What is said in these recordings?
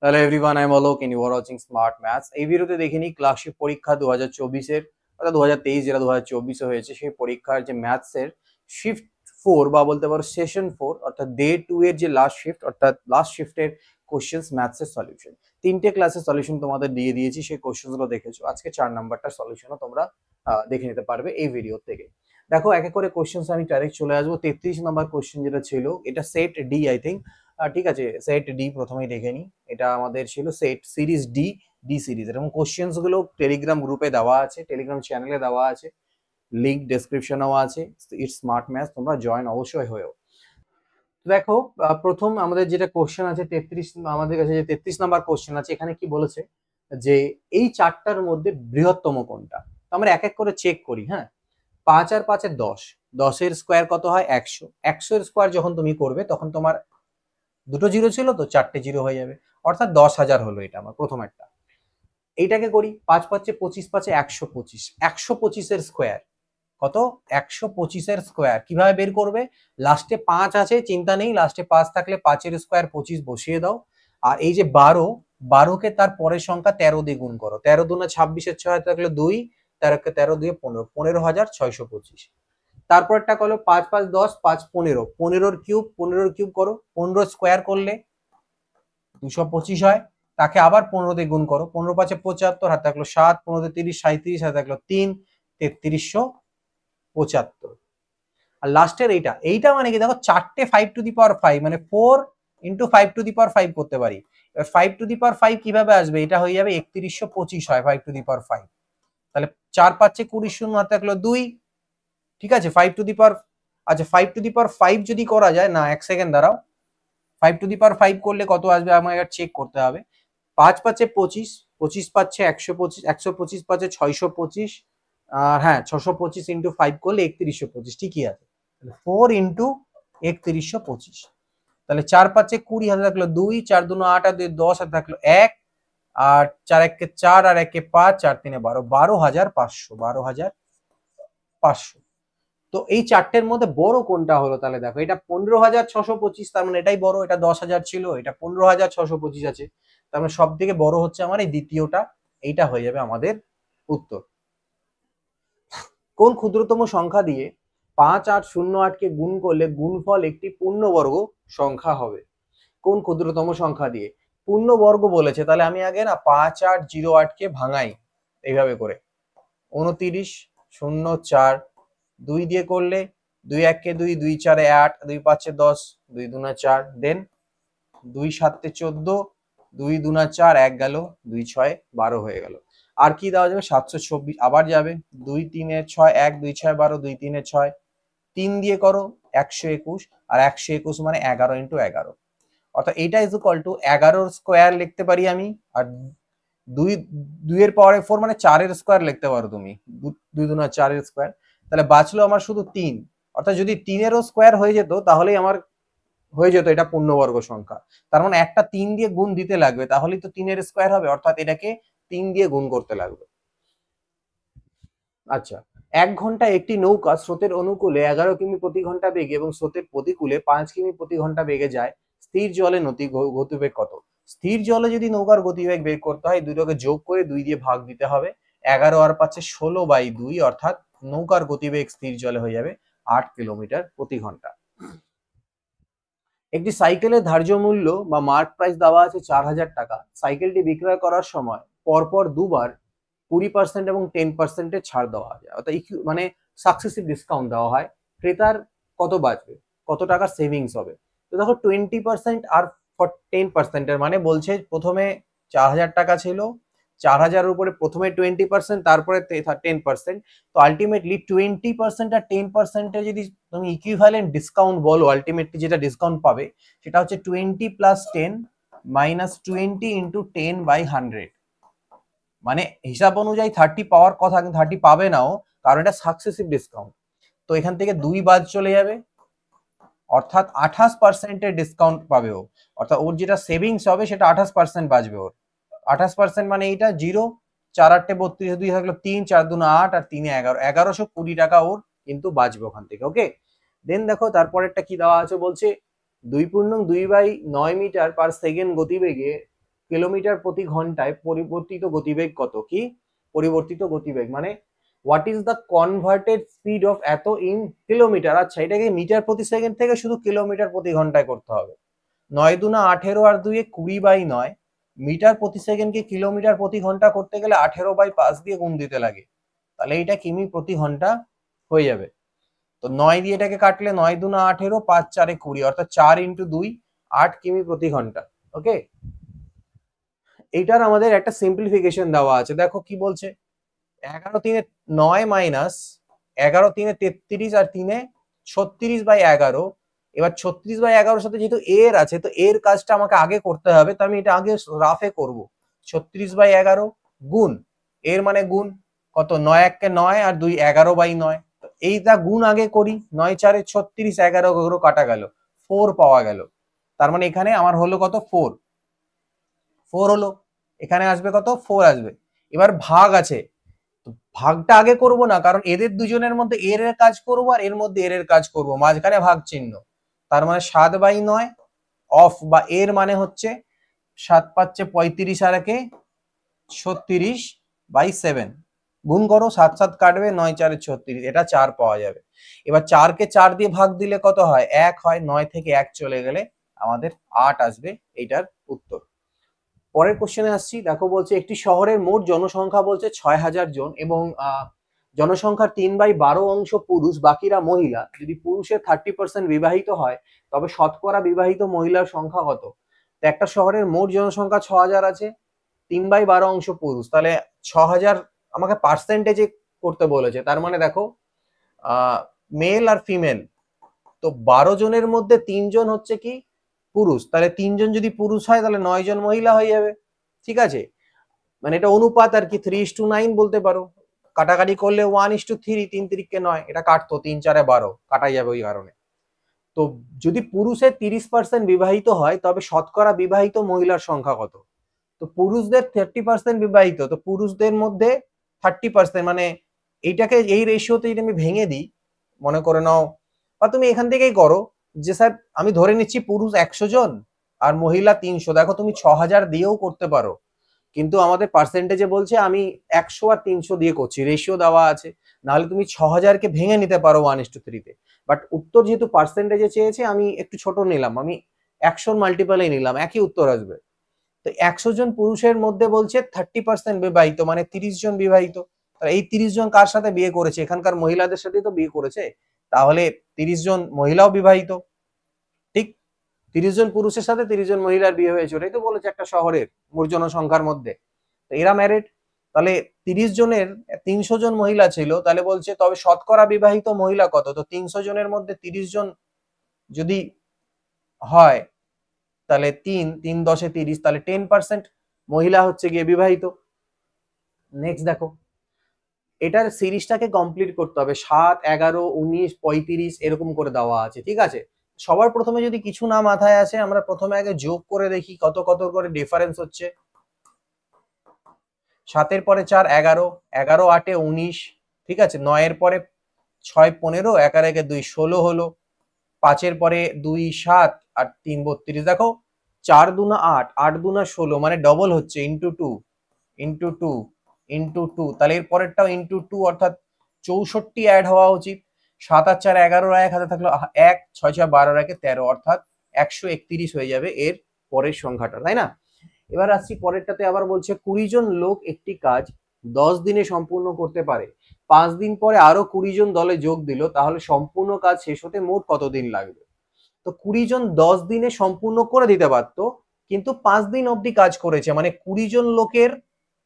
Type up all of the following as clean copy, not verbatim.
Hello everyone, I am Alok and you are watching smart maths. এই ভিডিওতে দেখে নিই ক্লাসিক পরীক্ষা 2024 এর অর্থাৎ 2023 যেটা 2024 এ হয়েছে সেই পরীক্ষার যে ম্যাথস এর শিফট 4 বা বলতে পারো সেশন 4 অর্থাৎ ডে 2 এর যে লাস্ট শিফট অর্থাৎ লাস্ট শিফটের কোশ্চেন্স ম্যাথস এর সলিউশন। তিনটে ক্লাসের সলিউশন তোমাদের দিয়ে দিয়েছি, সেই কোশ্চেন্স গুলো দেখেছো। আজকে 4 নাম্বারটার সলিউশনও তোমরা দেখে নিতে পারবে এই ভিডিও থেকে। দেখো এক এক করে কোশ্চেন্স আমি ডাইরেক্ট চলে আসবো। 33 নাম্বার কোশ্চেন যেটা ছিল, এটা সেট ডি আই থিঙ্ক। ঠিক আছে, সেট ডি প্রথমেই দেখে নিই। এটা আমাদের ছিল set series D, D series. এবং কোশ্চেন্স গুলো টেলিগ্রাম গ্রুপে দেওয়া আছে, টেলিগ্রাম চ্যানেলে দেওয়া আছে, লিঙ্ক ডেসক্রিপশনেও আছে। ইটস স্মার্ট ম্যাথস, তোমরা জয়েন অবশ্যই হয়েও। দেখো প্রথম আমাদের যেটা কোশ্চেন আছে 33, আমাদের কাছে যে 33 নাম্বার কোশ্চেন আছে, এখানে কি বলেছে যে এই চারটার মধ্যে বৃহত্তম কোনটা। তো আমরা এক এক করে চেক করি। হ্যাঁ, 5 আর 5 এর 10, 10 এর স্কোয়ার কত হয় 100। 100 এর স্কোয়ার যখন তুমি করবে তখন তোমার দুটো জিরো ছিল তো চারটে জিরো হয়ে যাবে, অর্থাৎ 10,000 হলো। এটা আমার প্রথম একটা। এইটাকে করি 5 পাঁচে 25, পাঁচে 125। 125 এর স্কোয়ার কত? 125 এর স্কোয়ার কিভাবে বের করবে? লাস্টে 5 আছে, চিন্তা নেই, লাস্টে 5 থাকলে 5 এর স্কোয়ার 25 বসিয়ে দাও। আর এই যে 12, 12কে তার পরের সংখ্যা 13 দিয়ে গুণ করো। 13 দুনা 26, 6 থাকলে 2, 13কে 13 দিয়ে 15, 15,625। তারপরটা করলো 5 5 10, 5 15, 15 কিউব, 15 কিউব করো। 15 স্কোয়ার করলে 225 হয়। তাকে আবার 15 দিয়ে গুণ করো। 15 পাঁচে 75, হাতে থাকলো 7, 15 দিয়ে 30, 37, হাতে থাকলো 3, 3375। আর লাস্টের এইটা, এইটা মানে কি দেখো, চারটে 5 টু দি পাওয়ার 5 মানে 4 ইন্টু 5 টু দি পাওয়ার 5 করতে পারি। এবার 5 টু দি পাওয়ার 5 কিভাবে আসবে? এটা হয়ে যাবে 3125 হয় 5 টু দি পাওয়ার 5। তাহলে 4 5 20, শূন্য হাতে থাকলো 2। ঠিক আছে, 5 টু দি পাওয়ার, আচ্ছা 5 টু দি পাওয়ার 5 যদি করা যায় না, এক সেকেন্ড দাঁড়াও। 5 টু দি পাওয়ার 5 করলে কত আসবে আমাকে চেক করতে হবে। 5 পাঁচে 25, 25 পাচ্ছে 125, 125 পাচ্ছে 625। আর হ্যাঁ, 625 ইন্টু 5 করলে 3125, ঠিকই আছে। 4 ইন্টু 3125। তাহলে 4 পাচ্ছে 20, হাতে থাকলো 2, 4 দুনো 8 আর 2 10, হাতে থাকলো 1। আর 4 একে 4 আর 1 5, 4 3 12, 12,500, 12,500। তো এই চারটের মধ্যে বড় কোনটা হলো? তাহলে দেখো, এটা 15,625, তার মানে এটাই বড়। এটা 10,000 ছিল, এটা 15,625 আছে, তার মানে সব থেকে বড় হচ্ছে আমার এই দ্বিতীয়টা। এইটা হয়ে যাবে আমাদের উত্তর। কোন ক্ষুদ্রতম সংখ্যা দিয়ে 5 8 0 8 কে গুণ করলে গুণফল একটি পূর্ণবর্গ সংখ্যা হবে? কোন ক্ষুদ্রতম সংখ্যা দিয়ে পূর্ণবর্গ বলেছে? তাহলে আমি আগে না 5 8 0 8 কে ভাঙাই এইভাবে করে। 29 0 4, 2 দিয়ে করলে 2 1 কে 2, 2 4 8, 2 5 10, 2 2 4, দেন 2 7 14, 2 2 4, 1 গেল, 2 6 12 হয়ে গেল। আর কি দেওয়া যাবে? 724 আবার যাবে। 2 3 6, 1 2 6 12, 2 3 6, 3 দিয়ে করো 121। আর 121 মানে 11 ইন্টু 11, অর্থাৎ এইটা ইজ ইকুয়াল টু 11 স্কোয়ার লিখতে পারি আমি। আর 2 2 এর পাওয়ারে 4 মানে 4 এর স্কোয়ার লিখতে পারো তুমি। 2 2 4 এর স্কোয়ার। তাহলে বাঁচলো আমার শুধু 3। অর্থাৎ যদি 3 এরও স্কোয়ার হয়ে যেত তাহলেই আমার হয়ে যেত এটা পূর্ণবর্গ সংখ্যা। তার মানে একটা 3 দিয়ে গুণ দিতে লাগবে, তাহলেই তো 3 এর স্কোয়ার হবে, অর্থাৎ এটাকে 3 দিয়ে গুণ করতে লাগবে। আচ্ছা, 1 ঘন্টা একটি নৌকা স্রোতের অনুকূলে 11 কিমি প্রতি ঘন্টা বেগে এবং স্রোতের প্রতিকূলে 5 কিমি প্রতি ঘন্টা বেগে যায়। স্থির জলে গতিবেগ কত? স্থির জলে যদি নৌকার গতিবেগ বের করতে হয়, দুটোকে যোগ করে 2 দিয়ে ভাগ দিতে হবে। 11 আর 5 16/2, অর্থাৎ নৌকার গতিবেগ স্থির জলে হয়ে যাবে 8 কিলোমিটার প্রতি ঘন্টা। একটি সাইকেলের ধার্য মূল্য বা মার্ক প্রাইস দেওয়া আছে 4,000 টাকা। সাইকেলটি বিক্রয় করার সময় পরপর দুবার 20% এবং 10% ছাড় দেওয়া হয়, অর্থাৎ মানে সাকসেসিভ ডিসকাউন্ট দেওয়া হয়। ক্রেতার কত বাঁচবে, কত টাকা সেভিংস হবে? তো দেখো 20% আর 10%, মানে বলছে প্রথমে 4,000 টাকা ছিল, 4,000-এর উপরে প্রথমে 20%, তারপরে 10%। তো আলটিমেটলি 20% আর 10%-এ যদি তুমি ইকুইভ্যালেন্ট ডিসকাউন্ট বলো, আলটিমেটলি যেটা ডিসকাউন্ট পাবে সেটা হচ্ছে 20 + 10 - 20 × 10/100। মানে হিসাব অনুযায়ী 30 পাওয়ার কথা, কিন্তু 30 পাবে নাও, কারণ এটা সাকসেসিভ ডিসকাউন্ট। তো এখান থেকে 2 বাদ চলে যাবে, অর্থাৎ 28%-এর ডিসকাউন্ট পাবে ও। অর্থাৎ ওর যেটা সেভিংস হবে সেটা 28% বাঁচবে ওর। 28% মানে এইটা 0, 4 8 32, 2 থাকলো 3, 4 2 8 আর 3 11, 1120 টাকা ওর কিন্তু বাঁচবে ওখান থেকে। ওকে, দেন দেখো তারপরেরটা কি দেওয়া আছে, বলছে 2 × 2/9 মিটার পার সেকেন্ড গতিবেগে কিলোমিটার প্রতি ঘন্টায় পরিবর্তিত গতিবেগ কত? কি পরিবর্তিত গতিবেগ মানে what is the converted speed of এত ইন কিলোমিটার। আচ্ছা, এটাকে মিটার প্রতি সেকেন্ড থেকে শুধু কিলোমিটার প্রতি ঘন্টায় করতে হবে। 9 দুনা 18 আর 2 20/9। মিটার প্রতি সেকেন্ডকে কিলোমিটার প্রতি ঘন্টা করতে গেলে 18/5 দিয়ে গুণ দিতে লাগে, তাহলে এটা কিমি প্রতি ঘন্টা হয়ে যাবে। তো 9 দিয়ে এটাকে কাটলে 9 দুনা 18, 5 4 20, অর্থাৎ 4 × 2 8 কিমি প্রতি ঘন্টা। ওকে, এইটার আমাদের একটা সিম্পলিফিকেশন দেওয়া আছে, দেখো কি বলছে। 11 3 9 মাইনাস 11 3 33 আর 3 36/11। এবার 36/11 সাথে যেহেতু এর আছে, তো এর কাজটা আমাকে আগে করতে হবে, তো আমি এটা আগে রাফে করব। 36/11 গুণ এর মানে গুণ কত, 9 1 9 আর 2 11/9। এইটা গুণ আগে করি, 9 4 36, 11 11 কাটা গেল, 4 পাওয়া গেল। তার মানে এখানে আমার হলো কত, 4 হলো, এখানে আসবে কত, 4 আসবে। এবার ভাগ আছে, ভাগটা আগে করব না, কারণ এদের দুজনের মধ্যে এর কাজ করব আর এর মধ্যে এর কাজ করব, মাঝখানে ভাগ চিহ্ন। তার মানে 7/9 অফ বা এর মানে হচ্ছে 7 5 35 আর 1 36/7 গুণ করো, 7 7 কাটবে, 9 4 36, এটা 4 পাওয়া যাবে। এবার 4 কে 4 দিয়ে ভাগ দিলে কত হয়, 1 হয়। 9 থেকে 1 চলে গেলে আমাদের 8 আসবে এইটার উত্তর। পরের কোশ্চেনে আসছি, দেখো বলছে একটি শহরের মোট জনসংখ্যা বলছে 6000 জন এবং জনসংখ্যার 3/12 অংশ পুরুষ, বাকিরা মহিলা। যদি পুরুষের 30% বিবাহিত হয় তবে শতকরা বিবাহিত মহিলার সংখ্যা কত? তো একটা শহরের মোট জনসংখ্যা 6000 আছে, 3/12 অংশ পুরুষ, তাহলে 6000 আমাকে পার্সেন্টেজে করতে বলেছে। তার মানে দেখো মেল আর ফিমেল, তো 12 জনের মধ্যে 3 জন হচ্ছে কি পুরুষ, তাহলে 3 জন যদি পুরুষ হয় তাহলে 9 জন মহিলা হয়ে যাবে। ঠিক আছে, মানে এটা অনুপাত আর কি, 3:9 বলতে পারো। কাটাকাটি করলে 1:3, 3 3 9, এটা কাটতো 3 4 12, কাটাই যাবে ওই কারণে। তো যদি পুরুষের 30% বিবাহিত হয় তবে শতকরা বিবাহিত মহিলার সংখ্যা কত? তো পুরুষদের 30% বিবাহিত, তো পুরুষদের মধ্যে 30%, মানে এইটাকে এই রেশিওতে যদি আমি ভেঙে দিই, মনে করে নাও, বা তুমি এখান থেকেই করো যে স্যার আমি ধরে নিচ্ছি পুরুষ 100 জন আর মহিলা 300, দেখো তুমি 6000 দিয়েও করতে পারো, কিন্তু আমাদের পার্সেন্টেজে বলছে আমি 100 আর 300 দিয়ে করছি, রেশিও দেওয়া আছে। নাহলে তুমি 6000কে ভেঙে নিতে পারো 1:3-তে, বাট উত্তর যেহেতু পার্সেন্টেজে চেয়েছে আমি একটু ছোট নিলাম, আমি 100 মাল্টিপলে নিলাম, একই উত্তর আসবে। তো 100 জন পুরুষের মধ্যে বলছে 30% বিবাহিত, মানে 30 জন বিবাহিত। এই 30 জন কার সাথে বিয়ে করেছে, এখানকার মহিলাদের সাথে তো বিয়ে করেছে, তাহলে 30 জন মহিলাও বিবাহিত। ঠিক, 30 জন পুরুষের সাথে 30 জন মহিলার বিয়ে হয়েছে, ওটাই তো বলেছে একটা শহরের মোট জনসংখ্যার মধ্যে। তো এরা ম্যারিড, তাহলে 30 জনের 300 জন মহিলা ছিল, তাহলে বলছে তবে শতকরা বিবাহিত মহিলা কত? তো 300 জনের মধ্যে 30 জন যদি হয় তাহলে 3 3 10 30, তাহলে 10% মহিলা হচ্ছে গিয়ে বিবাহিত। নেক্সট দেখো, এটার সিরিজটাকে কমপ্লিট করতে হবে, 7 11 19 35 এরকম করে দেওয়া আছে। ঠিক আছে, সবার প্রথমে যদি কিছু না মাথায় আসে, আমরা প্রথমে আগে যোগ করে দেখি কত কত করে ডিফারেন্স হচ্ছে। 7 পরে 4 11, 11 8 19, ঠিক আছে। 9 পরে 6 15, 1 আর 1 2 16 হলো। 5 পরে 2 7 আর 3 32, দেখো 4 দুনা 8, 8 দুনা 16, মানে ডবল হচ্ছে, ইন্টু 2 ইন্টু 2 ইন্টু 2, তাহলে এর পরেরটাও ইন্টু 2, অর্থাৎ 64 অ্যাড হওয়া উচিত। 7 আর 4 11, 1 হাতে থাকলো 1, 6 6 12 1 13, অর্থাৎ 131 হয়ে যাবে এর পরের সংখ্যাটা, তাই না? এবার আসছি পরেরটাতে, আবার বলছে 20 জন লোক একটি কাজ 10 দিনে সম্পূর্ণ করতে পারে, 5 দিন পরে আরো 20 জন দলে যোগ দিল, তাহলে সম্পূর্ণ কাজ শেষ হতে মোট কতদিন লাগবে? তো 20 জন 10 দিনে সম্পূর্ণ করে দিতে পারতো, কিন্তু 5 দিন অবধি কাজ করেছে, মানে 20 জন লোকের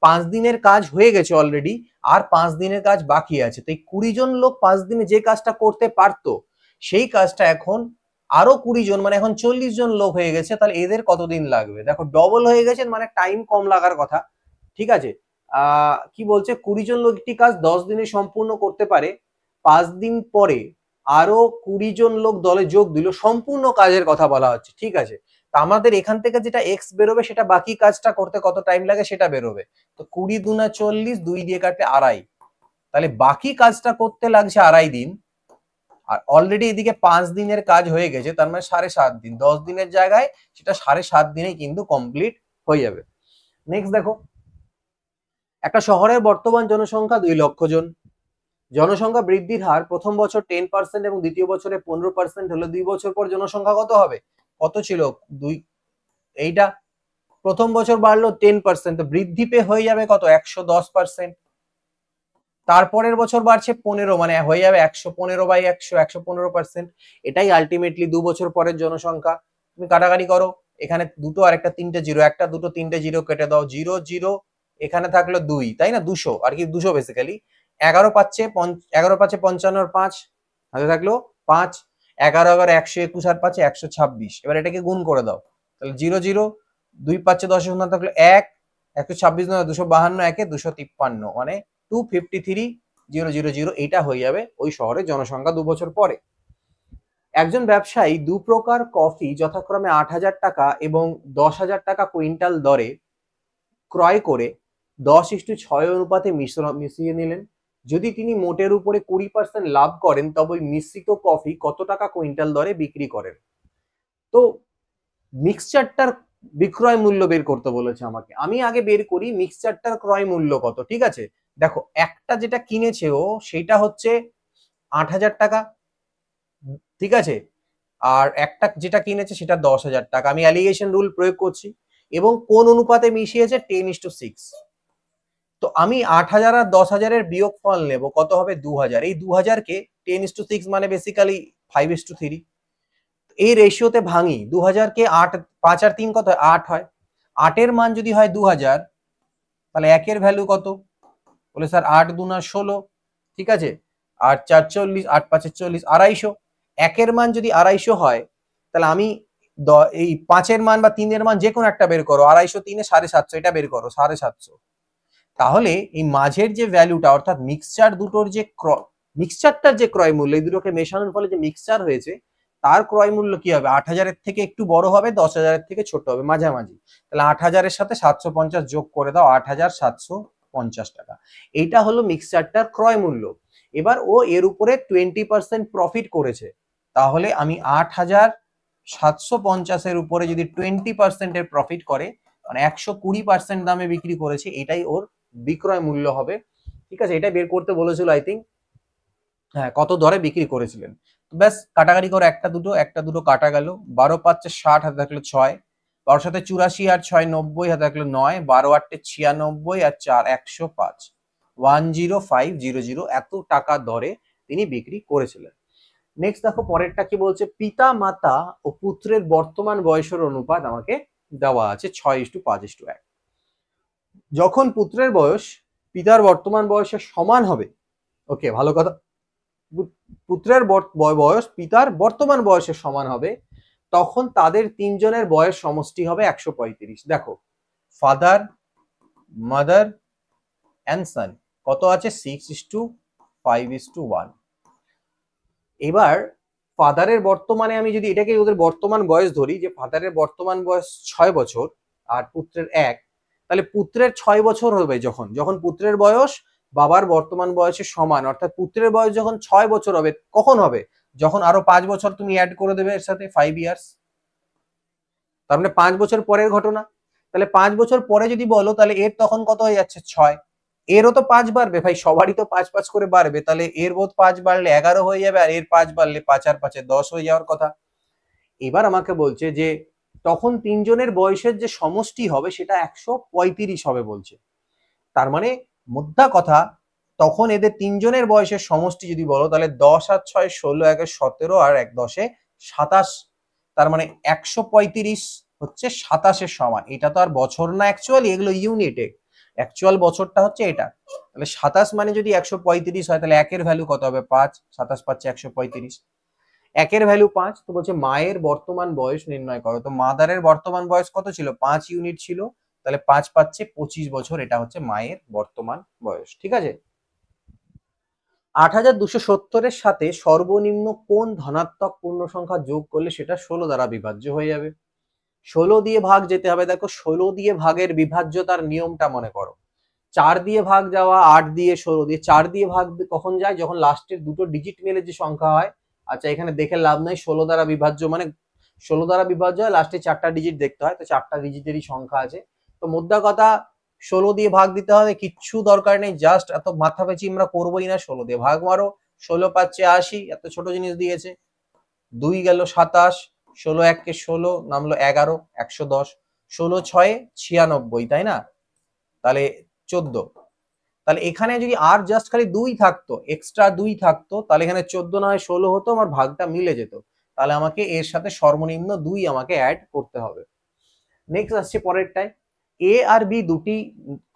5 দিনের কাজ হয়ে গেছে অলরেডি, আর 5 দিনের কাজ বাকি আছে। তো এই 20 জন লোক 5 দিনে যে কাজটা করতে পারতো, সেই কাজটা এখন আরো 20 জন, মানে এখন 40 জন লোক হয়ে গেছে, তাহলে এদের কতদিন লাগবে? দেখো ডবল হয়ে গেছে, মানে টাইম কম লাগার কথা। ঠিক আছে, কি বলছে, 20 জন লোক একটি কাজ 10 দিনে সম্পূর্ণ করতে পারে, 5 দিন পরে আরো 20 জন লোক দলে যোগ দিল, সম্পূর্ণ কাজের কথা বলা হচ্ছে। ঠিক আছে, তা আমাদের এখান থেকে যেটা এক্স বেরোবে সেটা বাকি কাজটা করতে কত টাইম লাগে সেটা বেরোবে। তো 20 দুনা 40, 2 দিয়ে কাটলে 2.5, তাহলে বাকি কাজটা করতে লাগছে 2.5 দিন, আর অলরেডি এদিকে 5 দিনের কাজ হয়ে গেছে, তার মানে 7.5 দিন, 10 দিনের জায়গায় সেটা 7.5 দিনেই কিন্তু কমপ্লিট হয়ে যাবে। নেক্সট দেখো, একটা শহরের বর্তমান জনসংখ্যা 2 লক্ষ জন। জনসংখ্যা বৃদ্ধির হার প্রথম বছর 10% এবং দ্বিতীয় বছরে 15% হলে 2 বছর পর জনসংখ্যা কত হবে? কত ছিল? 2। এইটা প্রথম বছর বাড়লো 10%, তো বৃদ্ধি পেয়ে হয়ে যাবে কত? 110%। তারপরের বছর বাড়ছে 15, মানে হয়ে যাবে 115/100, 115%। এটাই আলটিমেটলি 2 বছর পরের জনসংখ্যা। তুমি কাটাকাটি করো, এখানে দুটো আর একটা তিনটে জিরো, একটা দুটো তিনটে জিরো কেটে দাও, 0 0, এখানে থাকলো 2, তাই না? 200 আর কি, 200 বেসিক্যালি। 11 পাচ্ছে 55 5, হাতে থাকলো 5, 11 11 121 আর 5 126। এবার এটাকে গুণ করে দাও, তাহলে 0 0, 2 পাচ্ছে 10 শূন্য থাকলো 1, 126 নয় 252, একে 253, মানে 253,000। এইটা হয়ে যাবে ওই শহরের জনসংখ্যা 2 বছর পরে। একজন ব্যবসায়ী 2 প্রকার কফি যথাক্রমে 8,000 টাকা এবং 10,000 টাকা কুইন্টাল দরে ক্রয় করে 10:6 অনুপাতে মিশিয়ে নিলেন। যদি তিনি মোটের উপরে 20% লাভ করেন তবে ওই মিশ্রিত কফি কত টাকা কুইন্টাল দরে বিক্রি করেন? তো মিক্সচারটার বিক্রয় মূল্য বের করতে বলেছে আমাকে। আমি আগে বের করি মিক্সচারটার ক্রয় মূল্য কত, ঠিক আছে? দেখো, একটা যেটা কিনেছে ও সেটা হচ্ছে 8,000 টাকা, ঠিক আছে, আর একটা যেটা কিনেছে সেটা 10,000 টাকা। আমি অ্যালিগেশন রুল প্রয়োগ করছি এবং কোন অনুপাতে মিশিয়েছে? 10:6। তো আমি 8,000 আর 10,000-এর বিয়োগফল নেব, কত হবে? 2,000। এই 2,000-কে 10:6 মানে বেসিক্যালি 5:3। এই রেশিওতে ভাঙি, 2,000-কে 8, 5 আর 3 কত হয়? 8 হয়। 8-এর মান যদি হয় 2,000, তাহলে 1-এর ভ্যালু কত? বলে স্যার 8 দুনা 16, ঠিক আছে, 8 4 40, 8 5 40, 250। 1-এর মান যদি 250 হয়, তাহলে আমি এই 5-এর মান বা 3-এর মান যে কোনো একটা বের করো, 250 3-এ 750, এটা বের করো 750। তাহলে এই মাঝের যে ভ্যালুটা, অর্থাৎ মিক্সচার দুটোর যে মিক্সচারটার যে ক্রয় মূল্য, এই দুটোকে মেশানোর ফলে যে মিক্সচার হয়েছে তার ক্রয় মূল্য কি হবে? 8,000-এর থেকে একটু বড় হবে, 10,000-এর থেকে ছোট হবে, মাঝামাঝি। তাহলে 8,000-এর সাথে 750 যোগ করে দাও, 8,750 টাকা। এইটা হলো মিক্সচারটার ক্রয় মূল্য। এবার ও এর উপরে 20% প্রফিট করেছে, তাহলে আমি 8,750-এর উপরে যদি 20%-এর প্রফিট করে, মানে 120% দামে বিক্রি করেছে, এটাই ওর বিক্রয় মূল্য হবে, ঠিক আছে? এটা বের করতে বলেছিল আই থিঙ্ক, হ্যাঁ, কত দরে বিক্রি করেছিলেন। ব্যাস কাটাকাটি করে একটা দুটো কাটা গেল। 12 পাচ্ছে 60, হাতে থাকলো 6, 12 সাথে 84 আর 6 90, হাতে থাকলো 9, 12 8 96 আর 4 105, 10500 এত টাকা দরে তিনি বিক্রি করেছিলেন। নেক্সট দেখো পরেরটা কি বলছে, পিতা মাতা ও পুত্রের বর্তমান বয়সের অনুপাত আমাকে দেওয়া আছে 6:5:1। যখন পুত্রের বয়স পিতার বর্তমান বয়সের সমান হবে, ওকে ভালো কথা, পুত্রের বয়স পিতার বর্তমান বয়সের সমান হবে, তখন তাদের তিনজনের বয়স সমষ্টি হবে 135। দেখো, ফাদার, মাদার অ্যান্ড সান কত আছে? 6:5:1। এবার ফাদারের বর্তমানে আমি যদি এটাকে ওদের বর্তমান বয়স ধরি, যে ফাদারের বর্তমান বয়স 6 বছর আর পুত্রের 1, তাহলে পুত্রের 6 বছর হবে যখন যখন পুত্রের বয়স বাবার বর্তমান বয়সের সমান, অর্থাৎ পুত্রের বয়স যখন 6 বছর হবে, কখন হবে? যখন আরো 5 বছর তুমি অ্যাড করে দেবে এর সাথে, 5 ইয়ার্স, তার মানে 5 বছর পরের ঘটনা। তাহলে 5 বছর পরে যদি বলো, তাহলে এর তখন কত হয়ে যাচ্ছে? 6। এরও তো 5 বাড়বে ভাই, সবারই তো 5 5 করে বাড়বে, তাহলে এর বোধ 5 বাড়লে 11 হয়ে যাবে, আর এর 5 বাড়লে 5 আর 5 10 হয়ে যাওয়ার কথা। এবার আমাকে বলছে যে তখন তিনজনের বয়সের যে সমষ্টি হবে সেটা 135 হবে বলছে। তার মানে মোদ্দা কথা, তখন এদের তিনজনের বয়সের সমষ্টি যদি বলো, তাহলে 10 আর 6 16, 1 17 আর 1 10 27, তার মানে 135 হচ্ছে 27-এর সমান। এটা তো আর বছর না অ্যাকচুয়ালি, এগুলো ইউনিটে, অ্যাকচুয়াল বছরটা হচ্ছে এটা। তাহলে 27 মানে যদি 135 হয়, তাহলে 1-এর ভ্যালু কত হবে? 5, 27 পাচ্ছে 135, 1-এর ভ্যালু 5। তো বলছে মায়ের বর্তমান বয়স নির্ণয় করো। তো মাদারের বর্তমান বয়স কত ছিল? 5 ইউনিট ছিল, তাহলে 5 পাচ্ছে 25 বছর, এটা হচ্ছে মায়ের বর্তমান বয়স, ঠিক আছে? 8,270-এর সাথে সর্বনিম্ন কোন ধনাত্মক পূর্ণ সংখ্যা যোগ করলে সেটা 16 দ্বারা বিভাজ্য হয়ে যাবে? 16 দিয়ে ভাগ যেতে হবে। দেখো, 16 দিয়ে ভাগের বিভাজ্যতার নিয়মটা মনে করো, 4 দিয়ে ভাগ যাওয়া, 8 দিয়ে 16 দিয়ে, 4 দিয়ে ভাগ কখন যায়? যখন লাস্টের দুটো ডিজিট মিলে যে সংখ্যা হয়। আচ্ছা, এখানে দেখে লাভ নাই, 16 দ্বারা বিভাজ্য মানে 16 দ্বারা বিভাজ্য হয়, লাস্টে 4টা ডিজিট দেখতে হয়, তো 4টা ডিজিটেরই সংখ্যা আছে। তো মোদ্দা কথা 16 দিয়ে ভাগ দিতে হবে, কিচ্ছু দরকার নেই, জাস্ট এত মাথা পেঁচি আমরা করবোই না, 16 দিয়ে ভাগ মারো, 16 পাচ্ছে 80, এত ছোট জিনিস দিয়েছে। 2 গেল 27, 16 1 16 নামলো 11, 110, 16 6 96, তাই না? তাহলে 14। তাহলে এখানে যদি আর জাস্ট খালি 2 থাকতো, এক্সট্রা 2 থাকতো, তাহলে এখানে 14 না হয় 16 হতো, আমার ভাগটা মিলে যেত। তাহলে আমাকে এর সাথে সর্বনিম্ন 2 আমাকে অ্যাড করতে হবে। নেক্সট আসছে পরেরটায়, এ আর বি দুটি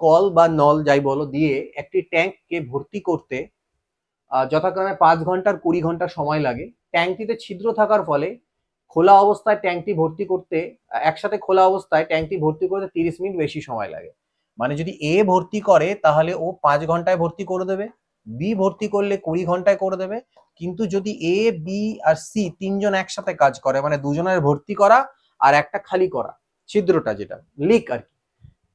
কল বা নল যাই বলো দিয়ে একটি ট্যাঙ্ককে ভর্তি করতে যথাক্রমে 5 ঘন্টার 20 ঘন্টা সময় লাগে। ট্যাঙ্কটিতে ছিদ্র থাকার ফলে খোলা অবস্থায় ট্যাঙ্কটি ভর্তি করতে একসাথে খোলা অবস্থায় ট্যাঙ্কটি ভর্তি করতে 30 মিনিট বেশি সময় লাগে। মানে যদি এ ভর্তি করে তাহলে ও 5 ঘন্টায় ভর্তি করে দেবে, বি ভর্তি করলে 20 ঘন্টায় করে দেবে। কিন্তু যদি এ বি আর সি তিনজন একসাথে কাজ করে, মানে দুজনের ভর্তি করা আর একটা খালি করা, ছিদ্রটা যেটা লিক আর কি,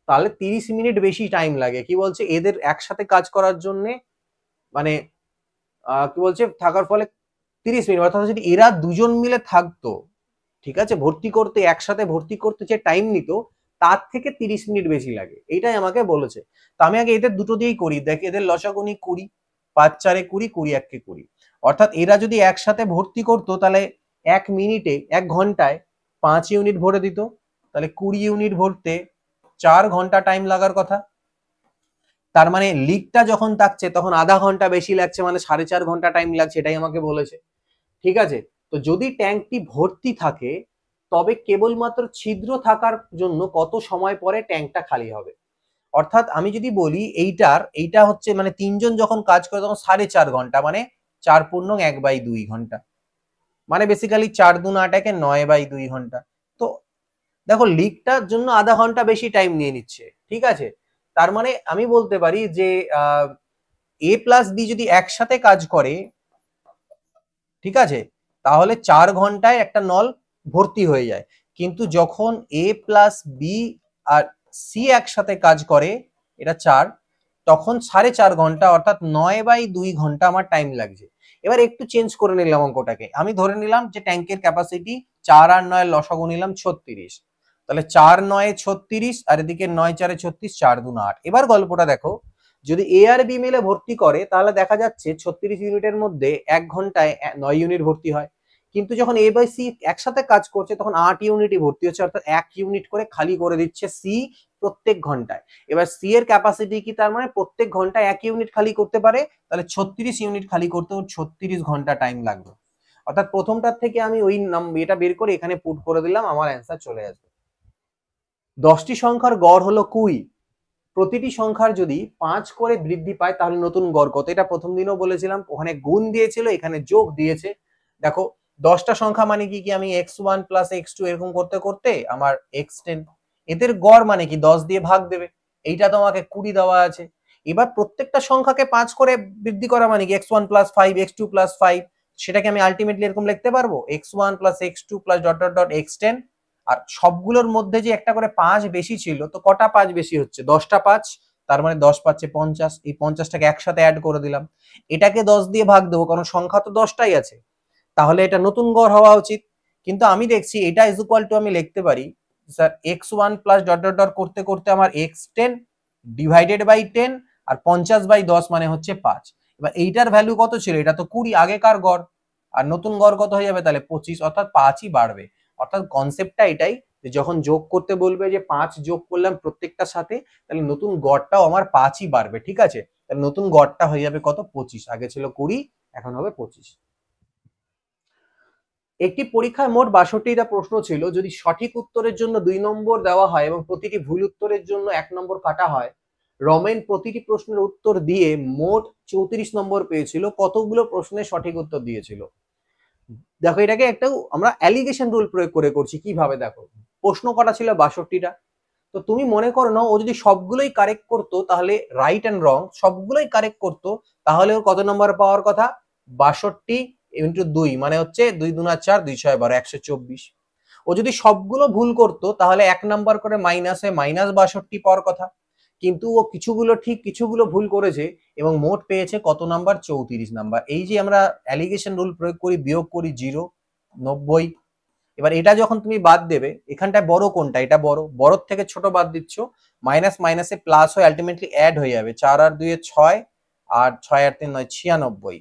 তাহলে 30 মিনিট বেশি টাইম লাগে। কি বলছে, এদের একসাথে কাজ করার জন্য মানে কি বলছে থাকার ফলে 30 মিনিট, অর্থাৎ যদি এরা দুজন মিলে থাকতো, ঠিক আছে, ভর্তি করতে একসাথে ভর্তি করতে যে টাইম নিত তার থেকে 30 মিনিট বেশি লাগে, এইটাই আমাকে বলেছে। তো আমি আগে এদের দুটো দিয়েই করি, দেখ এদের লসাগু নিই 20, 5 4 20, 20 1 20, অর্থাৎ এরা যদি একসাথে ভর্তি করতো তাহলে 1 মিনিটে 1 ঘন্টায় 5 ইউনিট ভরে দিত, তাহলে 20 ইউনিট ভরতে 4 ঘন্টা টাইম লাগার কথা। তার মানে লিকটা যখন থাকছে তখন আধা ঘন্টা বেশি লাগছে, মানে 4.5 ঘন্টা টাইম লাগছে, এটাই আমাকে বলেছে। ঠিক আছে, তো যদি ট্যাঙ্কটি ভর্তি থাকে তবে কেবলমাত্র ছিদ্র থাকার জন্য কত সময় পরে ট্যাঙ্কটা খালি হবে। অর্থাৎ আমি যদি বলি এইটা হচ্ছে মানে তিনজন যখন কাজ করে তখন 4.5 ঘন্টা, মানে 4 × 1/2 ঘন্টা, মানে বেসিক্যালি 4 2 8 9/2 ঘন্টা। তো দেখো লিকটার জন্য আধা ঘন্টা বেশি টাইম নিয়ে নিচ্ছে, ঠিক আছে। তার মানে আমি বলতে পারি যে এ প্লাস বি যদি একসাথে কাজ করে, ঠিক আছে, তাহলে 4 ঘন্টায় একটা নল ভর্তি হয়ে যায়। কিন্তু যখন এ প্লাস বি আর সি একসাথে কাজ করে, এটা 4, তখন 4.5 ঘন্টা, অর্থাৎ 9/2 ঘন্টা আমার টাইম লাগছে। এবার একটু চেঞ্জ করে নিলাম অঙ্কটাকে, আমি ধরে নিলাম যে ট্যাঙ্কের ক্যাপাসিটি 4 আর 9 লসাগু নিলাম 36, তাহলে 4 9 36 আর এদিকে 9 4 36, 4 2 8। এবার গল্পটা দেখো, যদি এ আর বি মিলে ভর্তি করে তাহলে দেখা যাচ্ছে 36 ইউনিটের মধ্যে 1 ঘন্টায় 9 ইউনিট ভর্তি হয়। কিন্তু যখন এ বাই সি একসাথে কাজ করছে তখন 8 ইউনিটই ভর্তি হচ্ছে, অর্থাৎ 1 ইউনিট করে খালি করে দিচ্ছে সি প্রত্যেক ঘন্টায়। এবার সি এর ক্যাপাসিটি কি, তার মানে প্রত্যেক ঘন্টায় 1 ইউনিট খালি করতে পারে, তাহলে 36 ইউনিট খালি করতে 36 ঘন্টা টাইম লাগবে। অর্থাৎ প্রথমটার থেকে আমি ওই এটা বের করে এখানে পুট করে দিলাম, আমার অ্যান্সার চলে আসবে। 10টি সংখ্যার গড় হলো 20, প্রতিটি সংখ্যার যদি 5 করে বৃদ্ধি পায় তাহলে নতুন গড় কত। এটা প্রথম দিনও বলেছিলাম, ওখানে গুণ দিয়েছিল, এখানে যোগ দিয়েছে। দেখো 10টা সংখ্যা মানে কি কি, আমি x1 + x2 এরকম করতে করতে আমার x10, এদের গড় মানে কি 10 দিয়ে ভাগ দেবে, এইটা তোমাকে 20 দেওয়া আছে। এবার প্রত্যেকটা সংখ্যাকে 5 করে বৃদ্ধি করা মানে কি x1 + 5, x2 + 5, সেটাকে আমি আলটিমেটলি এরকম লিখতে পারবো x1 + x2 + ... x10। আর সবগুলোর মধ্যে যে একটা করে 5 বেশি ছিল, তো কটা 5 বেশি হচ্ছে, 10টা 5, তার মানে 10 পাচ্ছে 50, এই 50টাকে একসাথে অ্যাড করে দিলাম। এটাকে 10 দিয়ে ভাগ দেবো কারণ সংখ্যা তো 10টাই আছে, তাহলে এটা নতুন গড় হওয়া উচিত। কিন্তু আমি দেখছি এটা ইজ ইকুয়াল টু আমি লিখতে পারি স্যার x1 + ... করতে করতে আমার x10 ডিভাইডেড বাই 10 আর 50/10 মানে হচ্ছে 5। এবার এইটার ভ্যালু কত ছিল, এটা তো 20 আগেকার গড়, আর নতুন গড় কত হয়ে যাবে তাহলে 25, অর্থাৎ 5ই বাড়বে। অর্থাৎ কনসেপ্টটা এটাই যে যখন যোগ করতে বলবে যে 5 যোগ করলাম প্রত্যেকটার সাথে, তাহলে নতুন গড়টাও আমার 5ই বাড়বে, ঠিক আছে। তাহলে নতুন গড়টা হয়ে যাবে কত, 25, আগে ছিল 20, এখন হবে 25। একটি পরীক্ষায় মোট 62টা প্রশ্ন ছিল, যদি সঠিক উত্তরের জন্য 2 নম্বর দেওয়া হয় এবং প্রতিটি ভুল উত্তরের জন্য 1 নম্বর কাটা হয়, রমেন প্রতিটি প্রশ্নের উত্তর দিয়ে মোট 34 নম্বর পেয়েছিল, কতগুলো প্রশ্নের সঠিক উত্তর দিয়েছিল। দেখো এটাকে একটা আমরা অ্যালিগেশন রুল প্রয়োগ করে করছি, কিভাবে দেখো, প্রশ্ন কটা ছিল 62টা, তো তুমি মনে করো না ও যদি সবগুলোই কারেক্ট করতো, তাহলে রাইট এন্ড রং সবগুলোই কারেক্ট করতো, তাহলে ওর কত নম্বর পাওয়ার কথা, 62 × 2 মানে হচ্ছে 2 2 4 2 6 12, 124। ও যদি সবগুলো ভুল করতো তাহলে 1 নাম্বার করে মাইনাসে -62 পাওয়ার কথা, কিন্তু ও কিছুগুলো ঠিক কিছুগুলো ভুল করেছে এবং মোট পেয়েছে কত নাম্বার, 34 নাম্বার। এই যে আমরা অ্যালিগেশন রুল প্রয়োগ করি, বিয়োগ করি 0, 90, এবার এটা যখন তুমি বাদ দেবে, এখানটায় বড় কোনটা, এটা বড়, বড়র থেকে ছোট বাদ দিচ্ছ, মাইনাস মাইনাসে প্লাস হয়ে আলটিমেটলি অ্যাড হয়ে যাবে। 4 আর 2 6, আর 6 আর 3 9, 96।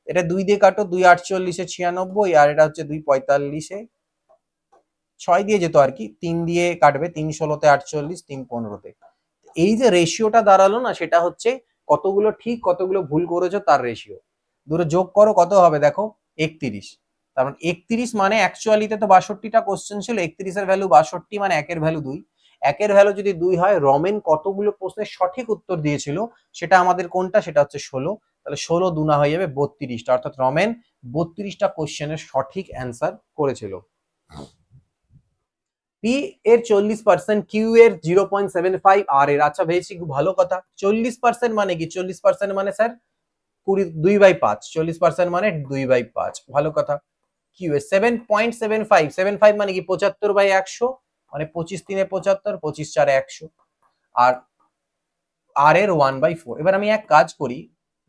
এটা 2 দিয়ে কাটো, 2 48 96, আর এটা হচ্ছে 2 45, 6 দিয়ে যেত আর কি, 3 দিয়ে কাটবে, 3 16 48, 3 15। এই যে রেশিওটা দাঁড়ালো না, সেটা হচ্ছে কতগুলো ঠিক কতগুলো ভুল করেছো তার রেশিও। দুটো যোগ করো, কত হবে দেখো, 31। তার মানে 31 মানে অ্যাকচুয়ালিতে তো 62টা কোশ্চেন ছিল, 31 এর ভ্যালু 62, মানে একের ভ্যালু 2। একের ভ্যালু যদি 2 হয়, রমেন কতগুলো প্রশ্নের সঠিক উত্তর দিয়েছিল সেটা আমাদের কোনটা, সেটা হচ্ছে 16। তাহলে 16 দুনা হয়ে যাবে 32টা, অর্থাৎ রমেন 32টা কোশ্চেনের সঠিক অ্যান্সার করেছিল। পি এর 40%, কিউ এর 0.75, আর এর, আচ্ছা ভেবেছি খুব ভালো কথা, 40% মানে কি, 40% মানে স্যার 2/5, 40% মানে 2/5, ভালো কথা। কিউ এর 7.75, 75 মানে কি 75/100, মানে 25 3 75, 25 4 100, আর আর এর 1/4। এবার আমি এক কাজ করি,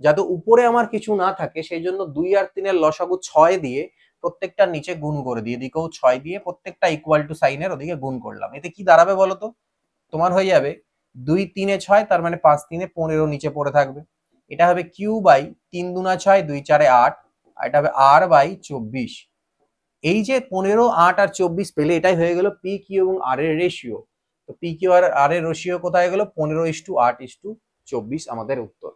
যাতে উপরে আমার কিছু না থাকে, সেই জন্য 2 আর 3 এর লসাগু 6 দিয়ে প্রত্যেকটা নিচে গুণ করে দিয়ে, এদিকেও 6 দিয়ে প্রত্যেকটা ইকুয়াল টু সাইনের ওদিকে গুণ করলাম। এতে কি দাঁড়াবে বলো তো, তোমার হয়ে যাবে 2 3 এ 6, তার মানে 5 3 এ 15 নিচে পড়ে থাকবে। এটা হবে কিউ বাই 3 দুনা 6, 2 4 8, আর এটা হবে আর বাই 24। এই যে 15 8 আর 24 পেলে, এটাই হয়ে গেল পি কিউ এবং আর এর রেশিও। তো পি কিউ আর এর রেশিও কোথায় গেল, 15:8:24 আমাদের উত্তর।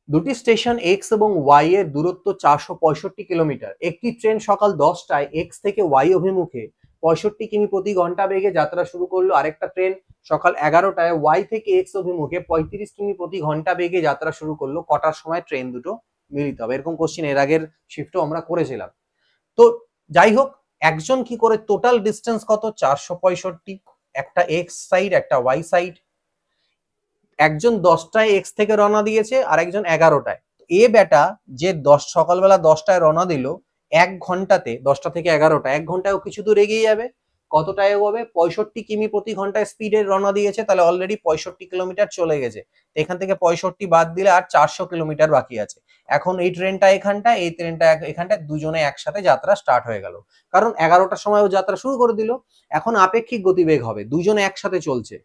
দুটি স্টেশন এক্স এবং ওয়াই এর দূরত্ব 465 কিলোমিটার। একটি ট্রেন সকাল 10টায় এক্স থেকে ওয়াই অভিমুখে 65 কিমি প্রতি ঘন্টা বেগে যাত্রা শুরু করলো। আরেকটা ট্রেন সকাল 11টায় ওয়াই থেকে এক্স অভিমুখে 35 কিমি প্রতি ঘন্টা বেগে যাত্রা শুরু করলো। কটার সময় ট্রেন দুটো মিলিত হবে? এরকম কোশ্চেন এর আগের শিফটও আমরা করেছিলাম। তো যাই হোক, একজন কি করে, টোটাল ডিস্টেন্স কত, 465, একটা এক্স সাইড একটা ওয়াই সাইড। একজন 10টায় এক্স থেকে রওনা দিয়েছে, আর একজন 11টায়। এ বেটা যে সকালবেলা 10টায় রওনা দিল, 1 ঘন্টাতে, 10টা থেকে 11টা, 1 ঘন্টায় ও কিছু দূর এগিয়ে যাবে। কতটায় এগোবে, 65 কিমি প্রতি ঘন্টায় স্পিডে রওনা দিয়েছে, তাহলে অলরেডি 65 কিলোমিটার চলে গেছে। এখান থেকে 65 বাদ দিলে আর 400 কিলোমিটার বাকি আছে। এখন এই ট্রেনটা এখানটা, এই ট্রেনটা এখানটায়, দুজনে একসাথে যাত্রা স্টার্ট হয়ে গেল। কারণ 11টার সময় ও যাত্রা শুরু করে দিল। এখন আপেক্ষিক গতিবেগ হবে, দুজনে একসাথে চলছে।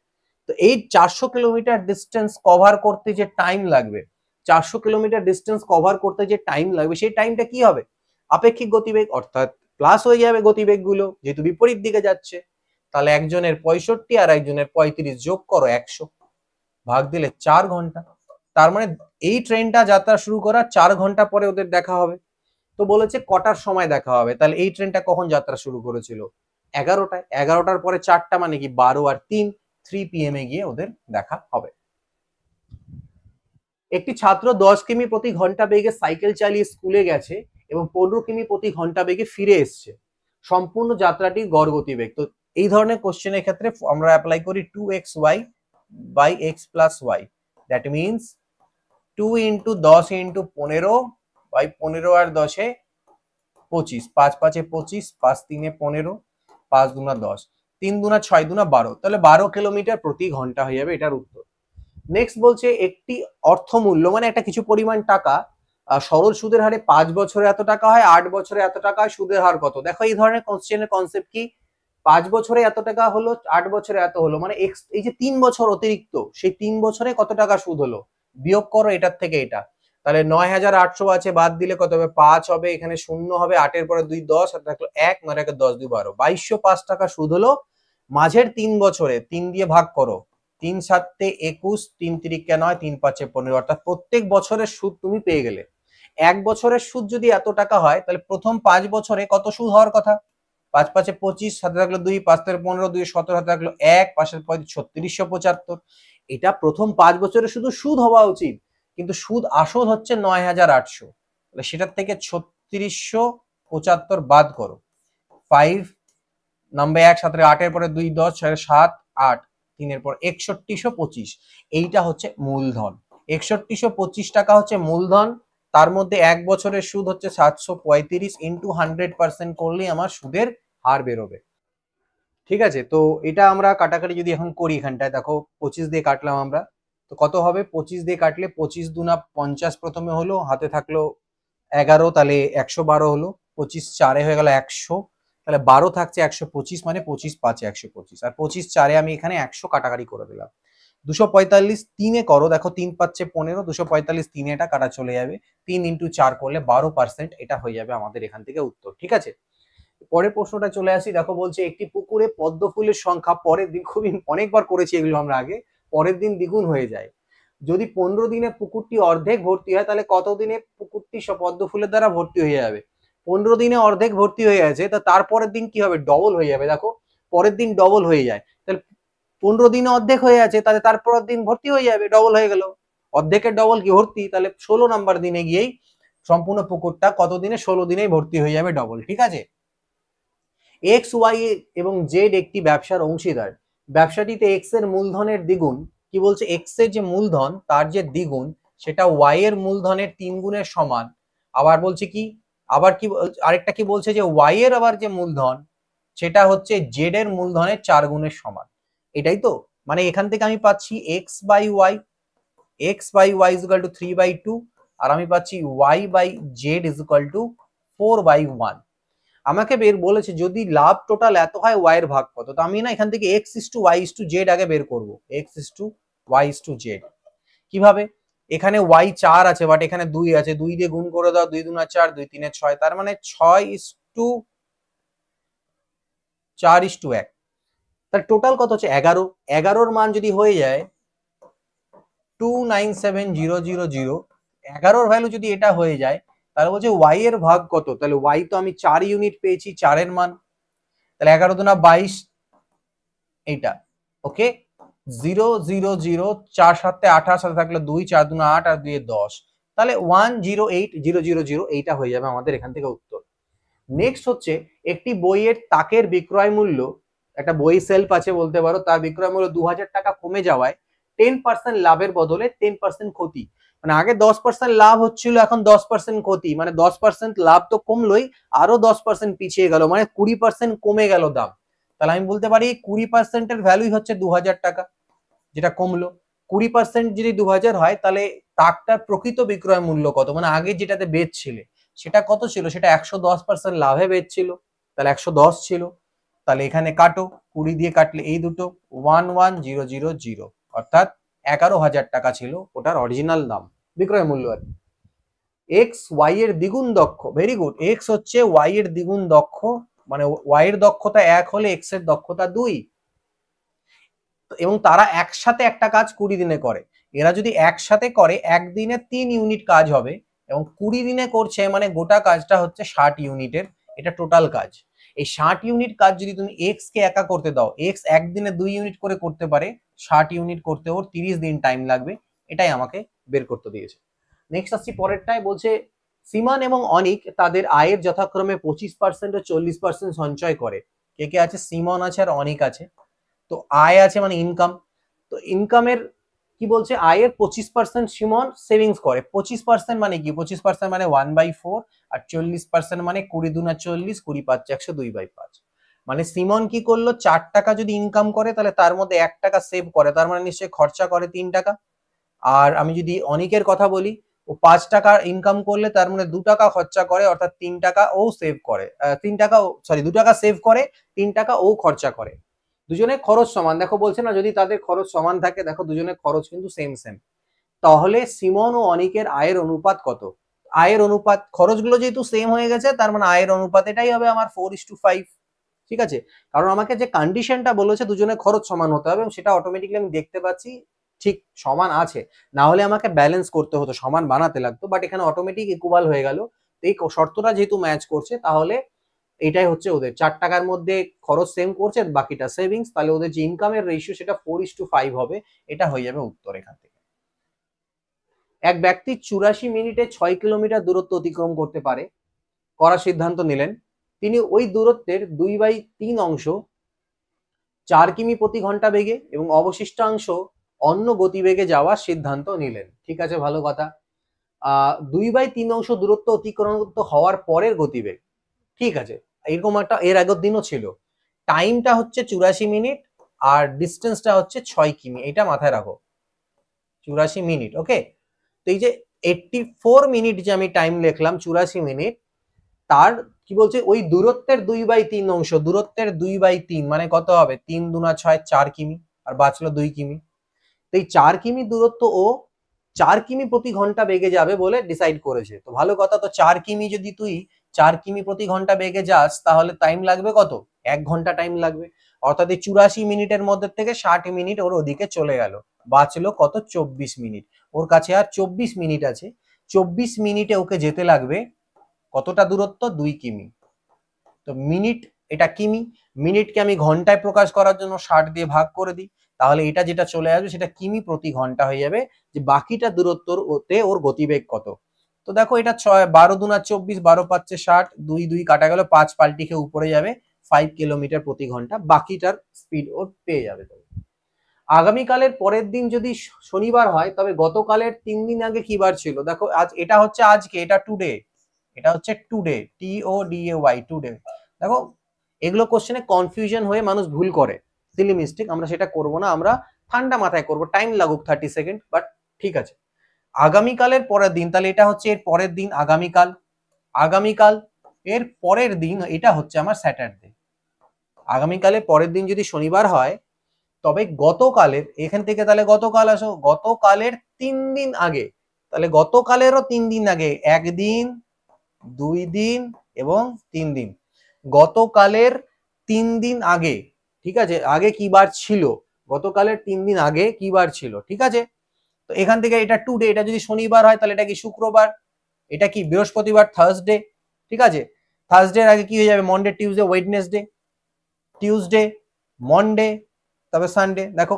তো এই 400 কিলোমিটার ডিস্টেন্স কভার করতে যে টাইম লাগবে, 400 কিলোমিটার ডিস্টেন্স কভার করতে যে টাইম লাগবে, সেই টাইমটা কি হবে, আপেক্ষিক গতিবেগ, অর্থাৎ প্লাস হয়ে যাবে গতিবেগ গুলো, যেহেতু বিপরীত দিকে যাচ্ছে। তাহলে একজনের 65 আর একজনের 35 যোগ করো 100, ভাগ দিলে 4 ঘন্টা। তার মানে এই ট্রেনটা যাত্রা শুরু করার 4 ঘন্টা পরে ওদের দেখা হবে। তো বলেছে কটার সময় দেখা হবে, তাহলে এই ট্রেনটা কখন যাত্রা শুরু করেছিল, 11টায়। 11টার পরে 4টা মানে কি 12 আর 3, 3 PM এ গিয়ে ওদের দেখা হবে। একটি ছাত্র 10 কিমি প্রতি ঘন্টা বেগে সাইকেল চালিয়ে স্কুলে গেছে এবং 15 কিমি প্রতি ঘন্টা বেগে ফিরে এসছে। সম্পূর্ণ যাত্রাটি গড় গতিবেগ। তো এই ধরনের কোশ্চেনের ক্ষেত্রে আমরা অ্যাপ্লাই করি 2xy by x plus y, that means 2 into 10 into 15 by 15 আর 10 25, 5 5 25, 5 3 15, 5 দুনা 10, 3 দুনা 6 দুনা 12, তাহলে 12 কিলোমিটার প্রতি ঘন্টা হয়ে যাবে এটার উত্তর। নেক্সট বলছে একটি অর্থমূল্য, মানে একটা কিছু পরিমাণ টাকা সরল সুদের হারে 5 বছরে এত টাকা হয়, 8 বছরে এত টাকা হয়, সুদের হার কত? দেখো এই ধরনের কোশ্চেনের কনসেপ্ট কি, 5 বছরে এত টাকা হলো, 8 বছরে এত হলো, মানে এই যে 3 বছর অতিরিক্ত, সেই 3 বছরে কত টাকা সুদ হলো, বিয়োগ করো এটার থেকে এটা। তাহলে 9800 আছে, বাদ দিলে কত হবে, 5 হবে, এখানে 0 হবে, 8 এর পরে 2 10, আর থাকলো 1, 9 1 10 2 12, 2205 টাকা সুদ হলো মাঝের 3 বছরে। 3 দিয়ে ভাগ করো, 3 7 21, 3 3 9, 3 5 15, অর্থাৎ প্রত্যেক বছরের সুদ তুমি পেয়ে গেলে। এক বছরের সুদ যদি এত টাকা হয়, তাহলে প্রথম 5 বছরে কত সুদ হওয়ার কথা, 5 5 25, সাথে থাকলো 2, 5 15, 2 17, হাতে থাকলো 1, 5 3675। এটা প্রথম 5 বছরে শুধু সুদ হওয়া উচিত, কিন্তু সুদ আসল হচ্ছে 9800, তাহলে সেটার থেকে 3675 বাদ করো। 5 নাম্বার 1, সাথে 8 এর পরে 2 10, 7 8, 3 এর পর 6125, এইটা হচ্ছে মূলধন। 6125 টাকা হচ্ছে মূলধন। তার মধ্যে এক বছরের সুদ হচ্ছে 735, ইন্টু 100% করলেই আমার সুদের হার বেরোবে। ঠিক আছে, তো এটা আমরা কাটাকাটি যদি এখন করি, এখানটায় দেখো 25 দিয়ে কাটলাম আমরা, তো কত হবে, 25 দিয়ে কাটলে 25 দুনা 50 প্রথমে হলো, হাতে থাকলো 11, তাহলে 112 হলো, 25 4 হয়ে গেল 100, তাহলে 12 থাকছে 125, মানে 25 5 125, আর 25 4 আমি এখানে 100 কাটাকাটি করে দিলাম। 245 3 করো, দেখো 3 পাচ্ছে 15, 245 3 এটা কাটা চলে যাবে, 3 ইন্টু 4 করলে 12%, এটা হয়ে যাবে আমাদের এখান থেকে উত্তর। ঠিক আছে, পরের প্রশ্নটা চলে আসি। দেখো বলছে একটি পুকুরে পদ্ম ফুলের সংখ্যা পরের দিন, খুবই অনেকবার করেছি এগুলো আমরা আগে, পরের দিন দ্বিগুণ হয়ে যায়। যদি 15 দিনে পুকুরটি অর্ধেক ভর্তি হয়, তাহলে কত দিনে পুকুরটি সব পদ্ম ফুলের দ্বারা ভর্তি হয়ে যাবে? 15 দিনে অর্ধেক ভর্তি হয়ে গেছে, তা তারপরের দিন কি হবে? ডবল হয়ে যাবে। দেখো পরের দিন ডবল হয়ে যায়, তাহলে 15 দিনে অর্ধেক হয়ে আছে, তাহলে তারপরের দিন ভর্তি হয়ে যাবে, ডবল হয়ে গেল। অর্ধেকের ডবল কি ভর্তি, তাহলে 16 নাম্বার দিনে গিয়েই সম্পূর্ণ পুকুরটা কত দিনে? 16 দিনেই ভর্তি হয়ে যাবে, ডবল। ঠিক আছে, এক্স ওয়াই এবং জেড একটি ব্যবসার অংশীদার। ব্যবসাটিতে এক্স এর মূলধনের দ্বিগুণ, কি বলছে? এক্স এর যে মূলধন তার যে দ্বিগুণ, সেটা ওয়াই এর মূলধনের 3 গুণের সমান। আবার বলছে কি, আবার কি আরেকটা কি বলছে, যে ওয়াই এর আবার যে মূলধন সেটা হচ্ছে জেড এর মূলধনের 4 গুণের সমান। এটাই তো, মানে এখান থেকে আমি পাচ্ছি x by y is equal to 3/2, আর আমি পাচ্ছি y by z is equal to 4/1। আমাকে বের বলেছে যদি লাভ টোটাল এত হয় ওয়াই এর ভাগ কত, তো আমি না এখান থেকে x is to Y is to Z আগে বের করব। X is to Y is to Z কিভাবে? এখানে ওয়াই 4 আছে, বাট এখানে 2 আছে, 2 দিয়ে গুণ করে দাও, 2 2 4, 2 3 6, তার মানে 6 ইস টু 4 ইস টু 1। তার টোটাল কত হচ্ছে 11। 11 মান যদি হয়ে যায় 297,000, 11 ভ্যালু যদি এটা হয়ে যায়, তাহলে বলছে ওয়াই এর ভাগ কত? তাহলে ওয়াই তো আমি 4 ইউনিট পেয়েছি, 4 এর মান, তাহলে 11 দুনা 22, এইটা ওকে। 0 0 0, 4 7 28, সাথে থাকলে 2, 4 দুনা 8, আর 2 10, তাহলে 108000, এইটা হয়ে যাবে আমাদের এখান থেকে উত্তর। নেক্সট হচ্ছে একটি বইয়ের তাকের বিক্রয় মূল্য, একটা বই সেলফ আছে বলতে পারো, তার বিক্রয় মূল্য 2000 টাকা কমে যাওয়ায় 10% লাভের বদলে 10% ক্ষতি। মানে আগে 10% লাভ হচ্ছিল, এখন 10% ক্ষতি, মানে 10% লাভ তো কমলোই, আরো 10% পিছিয়ে গেল, মানে 20% কমে গেল দাম। তাহলে আমি বলতে পারি 20% এর ভ্যালুই হচ্ছে 2000 টাকা, যেটা কমলো। 20% যদি 2000 হয়, তাহলে তাকটার প্রকৃত বিক্রয় মূল্য কত? মানে আগে যেটাতে বেচছিলে সেটা কত ছিল? সেটা 110% লাভে বেচছিল, তাহলে 110 ছিল। তাহলে এখানে কাটো, 20 দিয়ে কাটলে এই দুটো 11000, অর্থাৎ 11,000 টাকা ছিল ওটার অরিজিনাল দাম, বিক্রয় মূল্য আর কি। এক্স ওয়াই এর দ্বিগুণ দক্ষ, ভেরি গুড, এক্স হচ্ছে ওয়াই এর দ্বিগুণ দক্ষ, মানে ওয়াই এর দক্ষতা 1 হলে এক্স এর দক্ষতা 2, এবং তারা একসাথে একটা কাজ 20 দিনে করে। এরা যদি একসাথে করে একদিনে 3 ইউনিট কাজ হবে, এবং 20 দিনে করছে, মানে গোটা কাজটা হচ্ছে 60 ইউনিটের, এটা টোটাল কাজ। এই 60 ইউনিট কাজ যদি তুমি এক্স কে একা করতে দাও, এক্স একদিনে 2 ইউনিট করে করতে পারে, 60 ইউনিট করতে ওর 30 দিন টাইম লাগবে, এটাই আমাকে বের করতে দিয়েছে। নেক্সট আসছি পরেরটায়, বলছে সিমান এবং অনিক তাদের আয়ের যথাক্রমে 25% ও 40% সঞ্চয় করে। কে কে আছে? সিমন আছে আর অনিক আছে। তো আয় আছে মানে ইনকাম, তো ইনকামের কি বলছে, আয়ের 25% সিমন সেভিংস করে। 25% মানে কি? 25% মানে 1/4, আর 40% মানে 20 দুনা 40, 20 5 100, 2/5। মানে সিমন কি করলো, 4 টাকা যদি ইনকাম করে, তাহলে তার মধ্যে 1 টাকা সেভ করে, তার মানে নিশ্চয়ই খরচা করে 3 টাকা। আর আমি যদি অনিকের কথা বলি, ও 5 টাকা ইনকাম করলে তার মানে 2 টাকা খরচা করে, অর্থাৎ 3 টাকা ও সেভ করে, 3 টাকা, সরি 2 টাকা সেভ করে, 3 টাকা ও খরচা করে। দুজনের খরচ সমান, দেখো বলছে না যদি তাদের খরচ সমান থাকে, দেখো দুজনের খরচ কিন্তু সেম সেম, তাহলে সিমন ও অনিকের আয়ের অনুপাত কত? আয়ের অনুপাত, খরচগুলো যেহেতু সেম হয়ে গেছে, তার মানে আয়ের অনুপাত এটাই হবে আমার 4:5। ঠিক আছে, কারণ আমাকে যে কন্ডিশনটা বলেছে দুজনের খরচ সমান হতে হবে, এবং সেটা অটোমেটিক্যালি আমি দেখতে পাচ্ছি ঠিক সমান আছে, না হলে আমাকে ব্যালেন্স করতে হতো, সমান বানাতে লাগতো, বাট এখানে অটোমেটিক ইকুয়াল হয়ে গেল। এই শর্তটা যেহেতু ম্যাচ করছে, তাহলে এটাই হচ্ছে ওদের 4 টাকার মধ্যে খরচ সেম করছে, বাকিটা সেভিংস, তাহলে ওদের যে ইনকামের রেশিও সেটা 4:5 হবে, এটা হয়ে যাবে উত্তর এখান থেকে। এক ব্যক্তি 84 মিনিটে 6 কিলোমিটার দূরত্ব অতিক্রম করতে পারে, করার সিদ্ধান্ত নিলেন। তিনি ওই দূরত্বের 2/3 অংশ 4 কিমি প্রতি ঘন্টা বেগে এবং অবশিষ্টাংশ অন্য গতিবেগে যাওয়ার সিদ্ধান্ত নিলেন। ঠিক আছে, ভালো কথা। 2/3 অংশ দূরত্ব অতিক্রম হওয়ার পরের গতিবেগ, ঠিক আছে, এরকম একটা এর আগের দিনও ছিল। টাইমটা হচ্ছে 84 মিনিট, আর ডিস্টেন্সটা হচ্ছে 6 কিমি, এটা মাথায় রাখো, 84 মিনিট। ওকে, তো এই যে 84 মিনিট যে আমি টাইম লিখলাম, 84 মিনিট, তার কি বলছে ওই দূরত্বের 2/3 অংশ, দূরত্বের 2/3 মানে কত হবে, 3 দুনা 6 4 কিমি, আর বাঁচলো 2 কিমি। তো এই 4 কিমি দূরত্ব ও 4 কিমি প্রতি ঘন্টা বেগে যাবে বলে ডিসাইড করেছে। তো ভালো কথা, তো 4 কিমি যদি তুই 4 কিমি প্রতি ঘন্টা বেগে যাস তাহলে টাইম লাগবে কত, 1 ঘন্টা টাইম লাগবে। অর্থাৎ এই 84 মিনিটের মধ্যে থেকে 60 মিনিট ওর ওদিকে চলে গেল, বাঁচলো কত, 24 মিনিট। ওর কাছে আর 24 মিনিট আছে। 24 মিনিটে ওকে যেতে লাগবে কতটা দূরত্ব, 2 কিমি। তো মিনিট, এটা কিমি, মিনিটকে আমি ঘন্টায় প্রকাশ করার জন্য 60 দিয়ে ভাগ করে দিই, তাহলে এটা যেটা চলে আসবে সেটা কিমি প্রতি ঘন্টা হয়ে যাবে, যে বাকিটা দূরত্বর ওতে ওর গতিবেগ কত। তো দেখো এটা 12 দুনা 24, 12 পাঁচে 60, 2 2 কাটা গেল, 5 পাল্টি খেয়ে উপরে যাবে 5 কিলোমিটার প্রতি ঘন্টা, বাকিটার স্পিড ও পেয়ে যাবে। আগামীকালের পরের দিন যদি শনিবার হয় তবে গতকালের 3 দিন আগে কি বার ছিল, দেখো আজ এটা হচ্ছে আজকে, এটা টুডে, এটা হচ্ছে টুডে, TODAY, টুডে। দেখো এগুলো কোশ্চেনে কনফিউশন হয়ে মানুষ ভুল করে, সিলি মিস্টেক, আমরা সেটা করব না, আমরা ঠান্ডা মাথায় করব, টাইম লাগুক 30 সেকেন্ড, বাট ঠিক আছে। আগামীকালের পরের দিন, তাহলে এটা হচ্ছে এর পরের দিন আগামীকাল, আগামীকাল এর পরের দিন এটা হচ্ছে আমার স্যাটারডে। আগামীকালের পরের দিন যদি শনিবার হয় তবে গতকালের, এখান থেকে তাহলে গতকাল আসো, গতকালের 3 দিন আগে, তাহলে গতকালেরও 3 দিন আগে, 1 দিন 2 দিন এবং 3 দিন, গতকালের 3 দিন আগে, ঠিক আছে, আগে কি বার ছিল, গতকালের 3 দিন আগে কি বার ছিল, ঠিক আছে। তো এখান থেকে এটা টুডে, এটা যদি শনিবার হয় তাহলে এটা কি শুক্রবার, এটা কি বৃহস্পতিবার, থার্সডে, ঠিক আছে। থার্সডের আগে কি হয়ে যাবে, Monday Tuesday Wednesday, Tuesday Monday, তবে সানডে। দেখো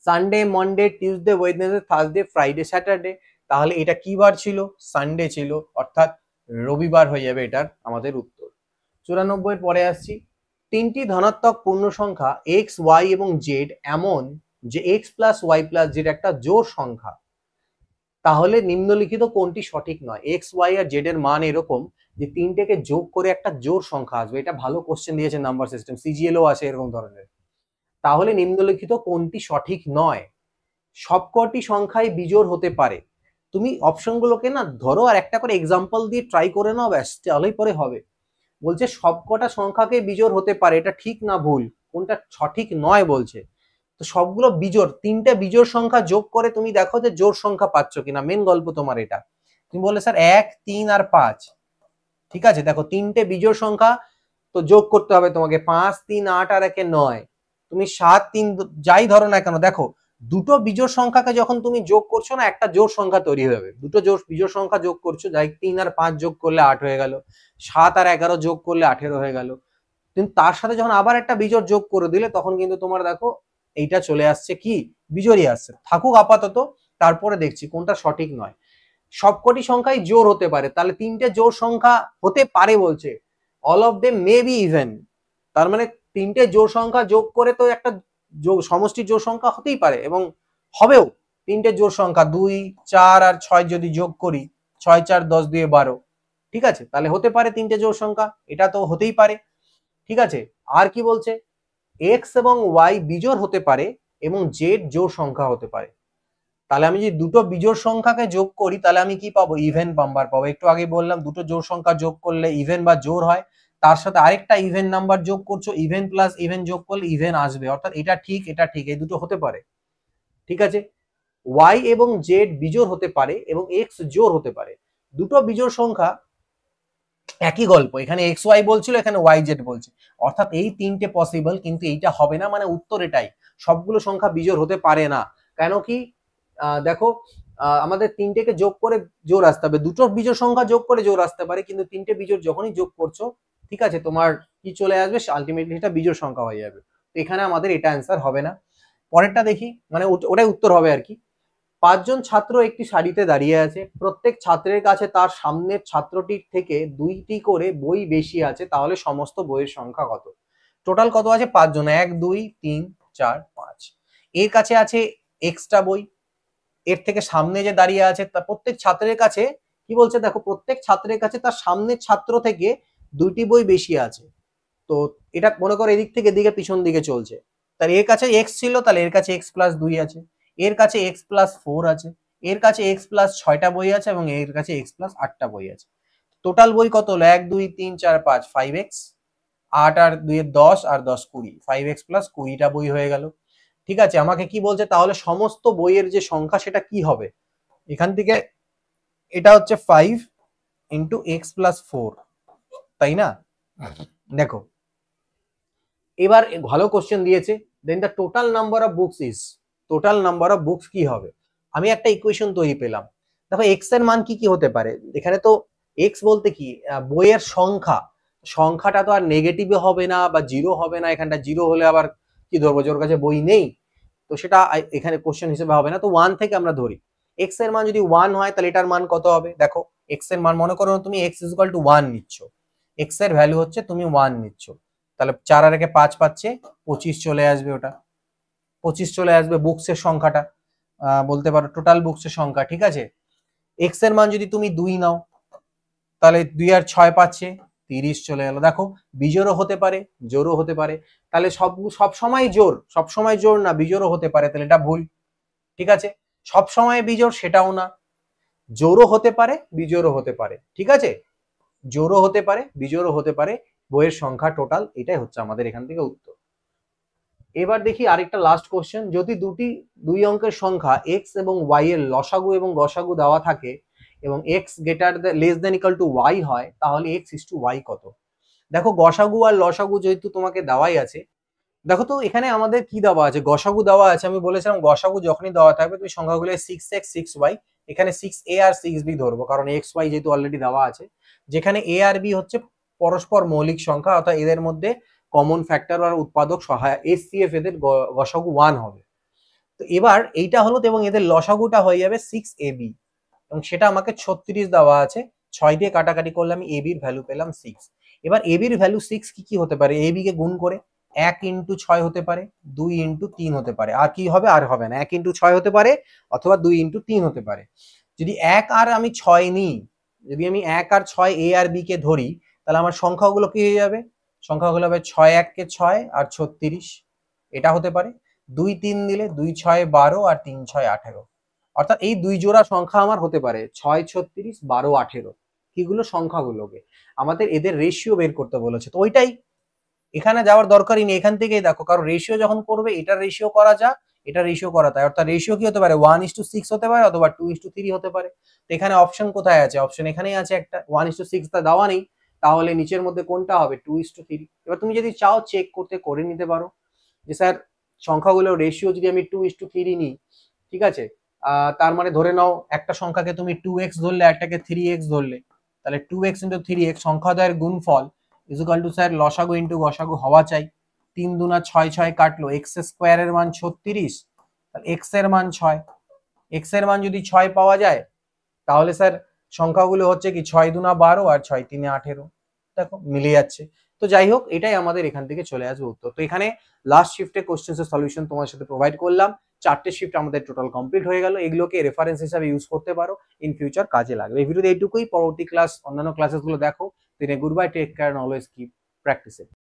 Sunday Monday Tuesday Wednesday Thursday Friday Saturday, তাহলে এটা কি বার ছিল, সানডে ছিল, অর্থাৎ রবিবার হয়ে যাবে এটার আমাদের উত্তর। 94 এর পরে আসছি, তিনটি ধনাত্মক পূর্ণ সংখ্যা এক্স ওয়াই এবং জেড এমন যে x plus y plus z একটা জোড় সংখ্যা, তাহলে নিম্নলিখিত কোনটি সঠিক নয়। এক্স ওয়াই আর জেড এর মান এরকম যে তিনটেকে যোগ করে একটা জোড় সংখ্যা আসবে, এটা ভালো কোশ্চেন দিয়েছে নাম্বার সিস্টেম, সিজিএলও আছে এরকম ধরনের। তাহলে নিম্নলিখিত কোনটি সঠিক নয়, সবকটি সংখ্যাই বিজোড় হতে পারে। তুমি অপশনগুলোকে না ধরো আর একটা করে এক্সাম্পল দিয়ে ট্রাই করে নাও, ব্যাস তাহলেই পরে হবে। বলছে সবকটা সংখ্যাকে বিজোড় হতে পারে, এটা ঠিক না ভুল, কোনটা সঠিক নয় বলছে। তো সবগুলো বিজোড়, তিনটে বিজোড় সংখ্যা যোগ করে তুমি দেখো যে জোড় সংখ্যা পাচ্ছ কিনা, মেন গল্প তোমার এটা। তুমি বললে স্যার 1 3 আর 5, ঠিক আছে, দেখো তিনটে বিজোড় সংখ্যা তো যোগ করতে হবে তোমাকে, 5 3 8 আর 1 9, তুমি 7 3 যাই ধরো না কেন, দেখো দুটো বিজোড় সংখ্যাকে যখন তুমি যোগ করছো না একটা জোড় সংখ্যা তৈরি হয়ে যাবে, দুটো বিজোড় সংখ্যা যোগ করছো, যাই 3 আর 5 যোগ করলে 8 হয়ে গেল, 7 আর 11 যোগ করলে 18 হয়ে গেল। কিন্তু তার সাথে যখন আবার একটা বিজোড় যোগ করে দিলে তখন কিন্তু তোমার দেখো এইটা চলে আসছে কি, বিজোড়ই আসছে, থাকুক আপাতত, তারপরে দেখছি কোনটা সঠিক নয়। সবকটি সংখ্যাই জোড় হতে পারে, তাহলে তিনটে জোড় সংখ্যা হতে পারে বলছে, all of them may be even, তার মানে তিনটে জোড় সংখ্যা যোগ করে তো একটা সমষ্টি জোড় সংখ্যা হতেই পারে, এবং হবেও। তিনটে জোড় সংখ্যা 2 4 আর 6 যদি যোগ করি, 6 4 10 2 12, ঠিক আছে, তাহলে হতে পারে তিনটে জোড় সংখ্যা, এটা তো হতেই পারে, ঠিক আছে। আর কি বলছে, এক্স এবং ওয়াই বিজোড় হতে পারে এবং জেড জোড় সংখ্যা হতে পারে। তাহলে আমি যদি দুটো বিজোড় সংখ্যাকে যোগ করি তাহলে আমি কি পাবো, ইভেন নাম্বার পাবো। একটু আগে বললাম দুটো জোড় সংখ্যা যোগ করলে ইভেন বা জোড় হয়, তার সাথে আরেকটা ইভেন নাম্বার যোগ করছো, ইভেন প্লাস ইভেন যোগ করলে ইভেন আসবে, অর্থাৎ এটা ঠিক এটা ঠিক, এই দুটো হতে পারে, ঠিক আছে। ওয়াই এবং জেড বিজোড় হতে পারে এবং এক্স জোড় হতে পারে, দুটো বিজোড় সংখ্যা একই গল্প, এখানে এক্স ওয়াই বলছিল এখানে ওয়াই জেড বলছে, অর্থাৎ এই তিনটে পসিবল, কিন্তু এইটা হবে না, মানে উত্তর এটাই, সবগুলো সংখ্যা বিজোড় হতে পারে না। কেন কি, দেখো আমাদের তিনটেকে যোগ করে জোড় আসতে হবে, দুটো বিজোড় সংখ্যা যোগ করে জোড় আসতে পারে, কিন্তু তিনটে বিজোড় যখনই যোগ করছো, ঠিক আছে, তোমার কি চলে আসবে, আলটিমেটলি এটা বিজোড় সংখ্যা হয়ে যাবে। তো এখানে আমাদের এটা অ্যান্সার হবে না। পরেরটা দেখি, মানে ওটাই উত্তর হবে আর কি। 5 জন ছাত্র একটি সারিতে দাঁড়িয়ে আছে, প্রত্যেক ছাত্রের কাছে তার সামনের ছাত্রটির থেকে 2টি করে বই বেশি আছে, তাহলে সমস্ত বইয়ের সংখ্যা কত। টোটাল কত আছে, 5 জন, 1 2 3 4 5, এর কাছে আছে এক্সট্রা বই, এর থেকে সামনে যে দাঁড়িয়ে আছে তার প্রত্যেক ছাত্রের কাছে কি বলছে, দেখো প্রত্যেক ছাত্রের কাছে তার সামনের ছাত্র থেকে 2টি বই বেশি আছে। তো এটা মনে করো এদিক থেকে এদিকে পিছন দিকে চলছে, তাহলে এর কাছে এক্স ছিল, তাহলে এর কাছে এক্স প্লাস 2 আছে, এর কাছে এক্স প্লাস 4 আছে, এর কাছে এক্স প্লাস 6টা বই আছে এবং এর কাছে এক্স প্লাস 8টা বই আছে। টোটাল বই কত হলো 1 2 3 4 5 5x, 8 আর 2 10 আর 10 20, 5x প্লাস 20টা বই হয়ে গেল। ঠিক আছে, আমাকে কি বলছে তাহলে সমস্ত বইয়ের যে সংখ্যা সেটা কি হবে, এখান থেকে এটা হচ্ছে 5 ইন্টু এক্স প্লাস 4, তাই না? দেখো এবার ভালো কোশ্চেন দিয়েছে, then the total number of books is, total number of books কি হবে, আমি একটা ইকুয়েশন তৈরি পেলাম। দেখো এক্স এর মান কি কি হতে পারে, এখানে তো এক্স বলতে কি বইয়ের সংখ্যা, সংখ্যাটা তো আর নেগেটিভে হবে না বা জিরো হবে না, এখানটা জিরো হলে আবার কি ধরবো, যে ওর কাছে বই নেই, তো সেটা এখানে কোশ্চেন হিসেবে হবে না। তো 1 থেকে আমরা ধরি, এক্স এর মান যদি 1 হয় তাহলে এটার মান কত হবে, দেখো এক্স এর মান মনে করো তুমি এক্স ইজ ইকুয়াল টু 1 নিচ্ছ, এক্স এর ভ্যালু হচ্ছে তুমি 1 নিচ্ছ, তাহলে 4 আর 1 5 পাচ্ছে, 25 চলে আসবে, ওটা 25 চলে আসবে বুকসের সংখ্যাটা, বলতে পারো টোটাল বুকসের সংখ্যা। ঠিক আছে, এক্স এর মান যদি তুমি 2 নাও তাহলে 2 আর 6 পাচ্ছে, 30 চলে গেল। দেখো বিজোড়ও হতে পারে, জোড়ও হতে পারে, তাহলে সব সময় জোর, সব সময় জোর না, বিজোড়ও হতে পারে, তাহলে এটা ভুল। ঠিক আছে, সব সময় বিজোড় সেটাও না, জোড়ও হতে পারে বিজোড়ও হতে পারে। ঠিক আছে, জোড়ও হতে পারে বিজোড়ও হতে পারে, বইয়ের সংখ্যা টোটাল, এটাই হচ্ছে আমাদের এখান থেকে উত্তর। এবার দেখি আরেকটা লাস্ট কোশ্চেন, যদি দুই অঙ্কের সংখ্যা এক্স এবং ওয়াই এর লসাগু এবং গসাগু দেওয়া থাকে এবং x less than equal to y হয়, তাহলে এক্স ইস টু ওয়াই কত। দেখো গসাগু আর লসাগু যেহেতু তোমাকে দেওয়াই আছে, দেখো তো এখানে আমাদের কি দেওয়া আছে, গসাগু দেওয়া আছে, আমি বলেছিলাম গসাগু যখনই দেওয়া থাকবে তুমি সংখ্যাগুলো 6x 6y, এখানে 6a আর 6b ধরবো, কারণ এক্স ওয়াই যেহেতু অলরেডি দেওয়া আছে, যেখানে a আর b হচ্ছে পরস্পর মৌলিক সংখ্যা, অর্থাৎ এদের মধ্যে কমন ফ্যাক্টর আর উৎপাদক সহায়ক এসসিএফ, এদের গসাগু 1 হবে। তো এবার এইটা হলো, এবং এদের লসাগুটা হয়ে যাবে 6ab, এবং সেটা আমাকে 36 দেওয়া আছে, 6 দিয়ে কাটাকাটি করলে আমি ab এর ভ্যালু পেলাম 6। এবার ab এর ভ্যালু 6 কি কি হতে পারে, ab কে গুণ করে 1 ইন্টু 6 হতে পারে, 2 ইন্টু 3 হতে পারে, আর কি হবে, আর হবে না, 1 ইন্টু 6 হতে পারে অথবা 2 ইন্টু 3 হতে পারে। যদি 1 আর আমি 6 নিই, যদি আমি 1 আর 6 এ আর বি কে ধরি, তাহলে আমার সংখ্যাগুলো কি হয়ে যাবে, সংখ্যাগুলো হবে 6 1 কে 6 আর 36, এটা হতে পারে। 2 3 দিলে 2 6 12 আর 3 6 18, অর্থাৎ এই দুই জোড়া সংখ্যা আমার হতে পারে 6 36 12 18, কিগুলো সংখ্যাগুলোকে আমাদের এদের রেশিও বের করতে বলেছে, তো ওইটাই এখানে যাওয়ার দরকারই নেই, এখান থেকেই দেখো, কারণ রেশিও যখন করবে এটার রেশিও করা যা, এটা রেশিও করা তাই, অর্থাৎ রেশিও কি হতে পারে 1:6 হতে পারে অথবা 2:3 হতে পারে। তো এখানে অপশন কোথায় আছে, অপশন এখানেই আছে একটা, 1:6 তা দেওয়া নেই, তাহলে নিচের মধ্যে কোনটা হবে 2:3। এবার তুমি যদি চাও চেক করতে করে নিতে পারো যে স্যার সংখ্যাগুলো রেশিও যদি আমি 2:3 নিই, ঠিক আছে, তার মানে ধরে নাও একটা সংখ্যাকে তুমি 2x ধরলে, একটাকে 3x ধরলে, তাহলে 2x ইন্টু 3x সংখ্যাদ্বয়ের গুণফল ইকুয়াল টু স্যার লসাগু ইন্টু গসাগু হওয়া চাই। 3 দুনা 6 6 কাটলো, এক্স স্কোয়ারের মান 36, তাহলে এক্স এর মান 6, এক্স এর মান যদি 6 পাওয়া যায় তাহলে স্যার সংখ্যাগুলো হচ্ছে কি 6 দুনা 12 আর 6 3 18, দেখো মিলে যাচ্ছে। তো যাই হোক, এটাই আমাদের এখান থেকে চলে আসবে উত্তর। তো এখানে লাস্ট শিফটে কোশ্চেন্স এর সলিউশন তোমার সাথে প্রোভাইড করলাম, 4টে শিফট আমাদের টোটাল কমপ্লিট হয়ে গেল, এগুলোকে রেফারেন্স হিসাবে ইউজ করতে পারো, ইন ফিউচার কাজে লাগবে। এই ভিডিওতে এইটুকুই, পরবর্তী ক্লাস অন্যান্য ক্লাসেসগুলো দেখো। দিনে good bye, take care, always keep practising.